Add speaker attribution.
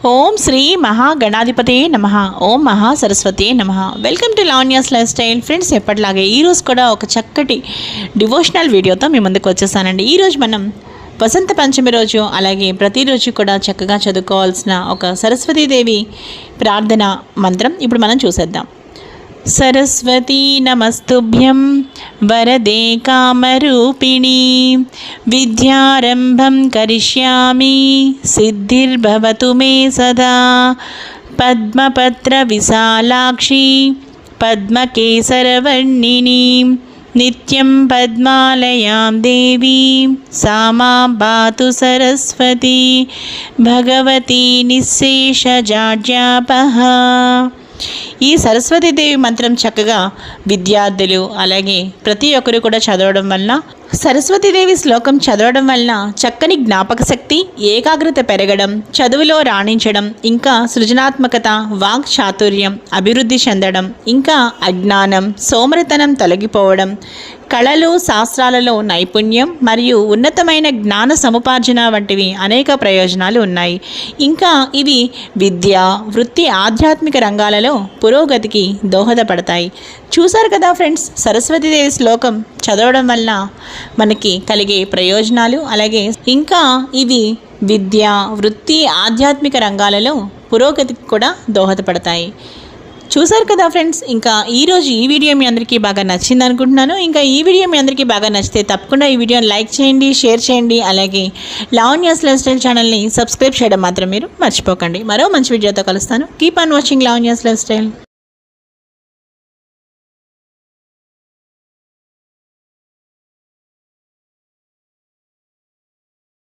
Speaker 1: ఓం శ్రీ మహాగణాధిపతే నమః. ఓం మహాసరస్వతే నమః. Welcome to Lavanya's life style. Friends, ఎప్పటిలాగే ఈరోజు కూడా ఒక చక్కటి డివోషనల్ వీడియోతో మీ ముందుకు వచ్చేసానండి. ఈరోజు మనం వసంత పంచమి రోజు అలాగే ప్రతిరోజు కూడా చక్కగా చదువుకోవాల్సిన ఒక సరస్వతీదేవి ప్రార్థన మంత్రం ఇప్పుడు మనం చూసేద్దాం. సరస్వతీ నమస్తుభ్యం వరదే కామరూపిణీ విద్యారంభం కరిష్యామి సిద్ధిర్భవతు మే సదా. పద్మపత్ర విశాలాక్షి పద్మకేసరవర్ణిని నిత్యం పద్మాలయాం దేవీ సా మాం పాతు సరస్వతి భగవతి నిశ్శేషజాడ్యాపహ. ఈ సరస్వతీదేవి మంత్రం చక్కగా విద్యార్థులు అలాగే ప్రతి ఒక్కరు కూడా చదవడం వలన, సరస్వతీదేవి శ్లోకం చదవడం వలన చక్కని జ్ఞాపక శక్తి, ఏకాగ్రత పెరగడం, చదువులో రాణించడం, ఇంకా సృజనాత్మకత, వాక్ చాతుర్యం అభివృద్ధి చెందడం, ఇంకా అజ్ఞానం సోమరితనం తొలగిపోవడం, కళలు శాస్త్రాలలో నైపుణ్యం మరియు ఉన్నతమైన జ్ఞాన సముపార్జన వంటివి అనేక ప్రయోజనాలు ఉన్నాయి. ఇంకా ఇవి విద్య, వృత్తి, ఆధ్యాత్మిక రంగాలలో పురోగతికి దోహదపడతాయి. చూసారు కదా ఫ్రెండ్స్, సరస్వతీదేవి శ్లోకం చదవడం వల్ల మనకి కలిగే ప్రయోజనాలు, అలాగే ఇంకా ఇవి విద్య, వృత్తి, ఆధ్యాత్మిక రంగాలలో పురోగతికి కూడా దోహదపడతాయి. చూసారు కదా ఫ్రెండ్స్, ఇంకా ఈరోజు ఈ వీడియో మీ అందరికీ బాగా నచ్చింది అనుకుంటున్నాను. ఇంకా ఈ వీడియో మీ అందరికీ బాగా నచ్చితే తప్పకుండా ఈ వీడియోని లైక్ చేయండి, షేర్ చేయండి, అలాగే లావణ్యాస్ లైఫ్ స్టైల్ ఛానల్ని సబ్స్క్రైబ్ చేయడం మాత్రం మీరు మర్చిపోకండి. మరో మంచి వీడియోతో కలుస్తాను. Keep on watching Lavanya's life style.